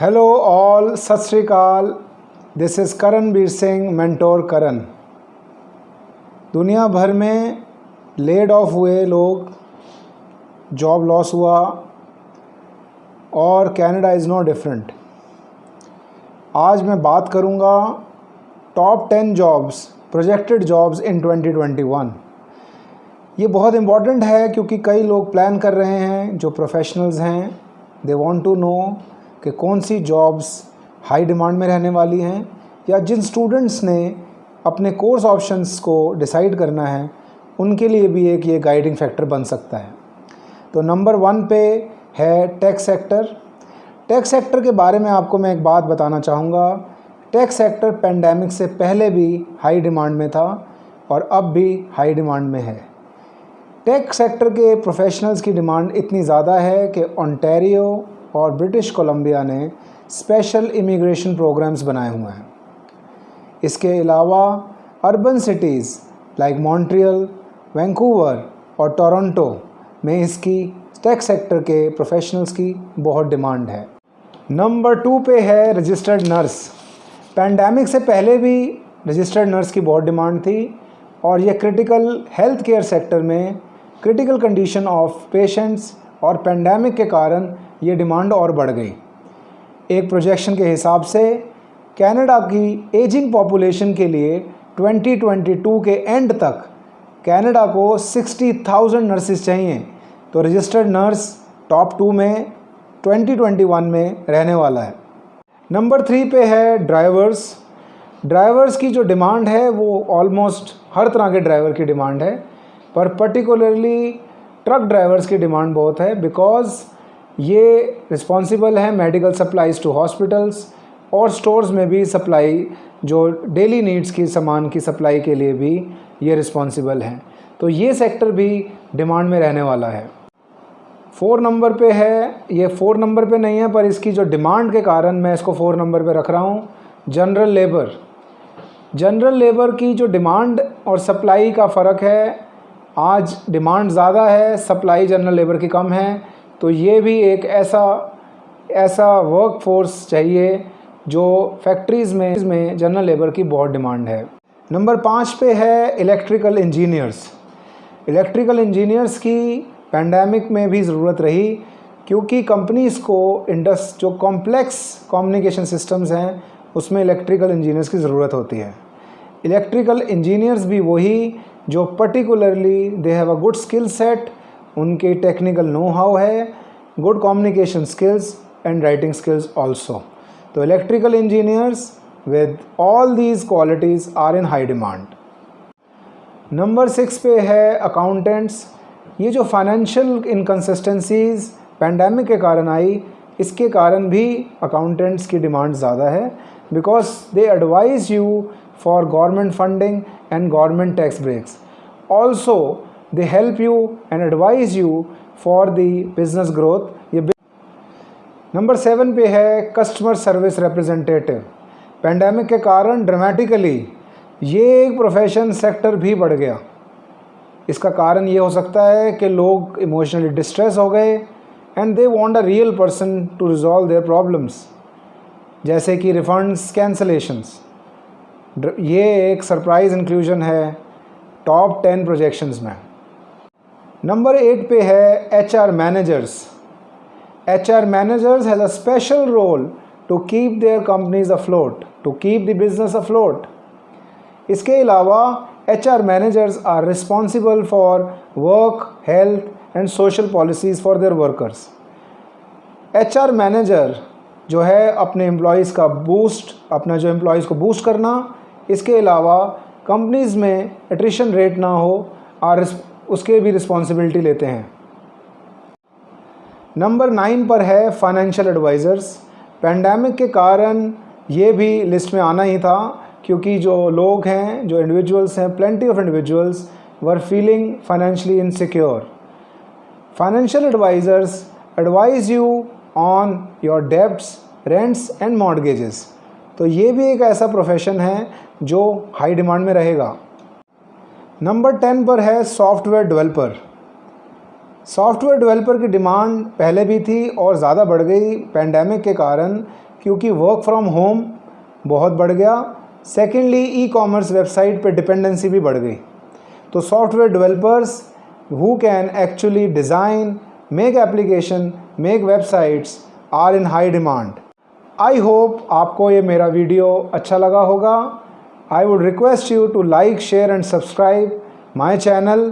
Hello all, Sat Sri Akal. This is Karanbir Singh, mentor Karan. दुनिया भर में लेड ऑफ हुए लोग, जॉब लॉस हुआ और कनाडा इज़ नो डिफरेंट। आज मैं बात करूंगा top 10 jobs, projected jobs in 2021। ये बहुत इम्पॉर्टेंट है क्योंकि कई लोग प्लान कर रहे हैं, जो प्रोफेशनल्स हैं, दे वांट टू नो कि कौन सी जॉब्स हाई डिमांड में रहने वाली हैं, या जिन स्टूडेंट्स ने अपने कोर्स ऑप्शंस को डिसाइड करना है उनके लिए भी एक ये गाइडिंग फैक्टर बन सकता है। तो नंबर 1 पे है टेक सेक्टर। टेक सेक्टर के बारे में आपको मैं एक बात बताना चाहूँगा। टेक सेक्टर पेंडेमिक से पहले भी हाई डिमांड में था और अब भी हाई डिमांड में है। टेक सेक्टर के प्रोफेशनल्स की डिमांड इतनी ज़्यादा है कि ओंटारियो और ब्रिटिश कोलंबिया ने स्पेशल इमिग्रेशन प्रोग्राम्स बनाए हुए हैं। इसके अलावा urban cities like Montreal, Vancouver और टोरंटो में इसकी टेक सेक्टर के प्रोफेशनल्स की बहुत डिमांड है। नंबर 2 पे है रजिस्टर्ड नर्स। पैंडेमिक से पहले भी रजिस्टर्ड नर्स की बहुत डिमांड थी और ये क्रिटिकल हेल्थ केयर सेक्टर में क्रिटिकल कंडीशन ऑफ पेशेंट्स और पैंडेमिक के कारण ये डिमांड और बढ़ गई। एक प्रोजेक्शन के हिसाब से कनाडा की एजिंग पॉपुलेशन के लिए 2022 के एंड तक कनाडा को 60,000 नर्सेस चाहिए। तो रजिस्टर्ड नर्स टॉप 2 में 2021 में रहने वाला है। नंबर 3 पे है ड्राइवर्स। ड्राइवर्स की जो डिमांड है वो ऑलमोस्ट हर तरह के ड्राइवर की डिमांड है, पर पर्टिकुलरली ट्रक ड्राइवर्स की डिमांड बहुत है, बिकॉज़ ये रिस्पॉन्सिबल है मेडिकल सप्लाईज़ टू हॉस्पिटल्स और स्टोर्स में भी सप्लाई, जो डेली नीड्स की सामान की सप्लाई के लिए भी ये रिस्पॉन्सिबल हैं। तो ये सेक्टर भी डिमांड में रहने वाला है। 4 नंबर पे है, ये 4 नंबर पे नहीं है पर इसकी जो डिमांड के कारण मैं इसको 4 नंबर पे रख रहा हूँ, जनरल लेबर। जनरल लेबर की जो डिमांड और सप्लाई का फ़र्क है, आज डिमांड ज़्यादा है, सप्लाई जनरल लेबर की कम है। तो ये भी एक ऐसा वर्क फोर्स चाहिए जो फैक्ट्रीज़ में जनरल लेबर की बहुत डिमांड है। नंबर 5 पे है इलेक्ट्रिकल इंजीनियर्स। इलेक्ट्रिकल इंजीनियर्स की पैंडेमिक में भी ज़रूरत रही क्योंकि कंपनीज़ को जो कॉम्प्लेक्स कम्युनिकेशन सिस्टम्स हैं उसमें इलेक्ट्रिकल इंजीनियर्स की ज़रूरत होती है। इलेक्ट्रिकल इंजीनियर्स भी वही जो particularly they have a good skill set, उनके टेक्निकल नो हाउ है, good communication skills and writing skills also. तो electrical engineers with all these qualities are in high demand. Number 6 पे है अकाउंटेंट्स। ये जो फाइनेंशियल इनकन्सिस्टेंसीज पैंडेमिक के कारण आई, इसके कारण भी अकाउंटेंट्स की डिमांड ज़्यादा है, because they advise you for government funding and government tax breaks. Also they help you and advise you for the business growth। ये नंबर 7 पे है कस्टमर सर्विस रिप्रेजेंटेटिव। पैंडेमिक के कारण ड्रामेटिकली ये एक प्रोफेशन सेक्टर भी बढ़ गया। इसका कारण ये हो सकता है कि लोग इमोशनली डिस्ट्रेस हो गए and they want a real person to resolve their problems, जैसे कि रिफंड्स, कैंसलेशंस। ये एक सरप्राइज इंक्लूजन है टॉप 10 प्रोजेक्शंस में। नंबर 8 पे है HR managers. HR managers has a special role to keep their companies afloat, to keep the business afloat. इसके अलावा HR managers are responsible for work, health and social policies for their workers. HR manager जो है अपने employees का जो employees को boost करना, इसके अलावा कंपनीज़ में एट्रिशन रेट ना हो और उसके भी रिस्पॉन्सिबिलिटी लेते हैं। नंबर 9 पर है फाइनेंशियल एडवाइज़र्स। पैंडेमिक के कारण ये भी लिस्ट में आना ही था क्योंकि जो लोग हैं, जो इंडिविजुअल्स हैं, plenty of individuals were feeling financially insecure. Financial advisers advise you on your debts, rents and mortgages. तो ये भी एक ऐसा प्रोफेशन है जो हाई डिमांड में रहेगा। नंबर 10 पर है सॉफ्टवेयर डेवलपर। सॉफ्टवेयर डेवलपर की डिमांड पहले भी थी और ज़्यादा बढ़ गई पैंडेमिक के कारण, क्योंकि वर्क फ्रॉम होम बहुत बढ़ गया। सेकेंडली, ई कॉमर्स वेबसाइट पे डिपेंडेंसी भी बढ़ गई। तो software developers who can actually design, make application, make websites are in high demand. I hope आपको ये मेरा वीडियो अच्छा लगा होगा। I would request you to like, share and subscribe my channel.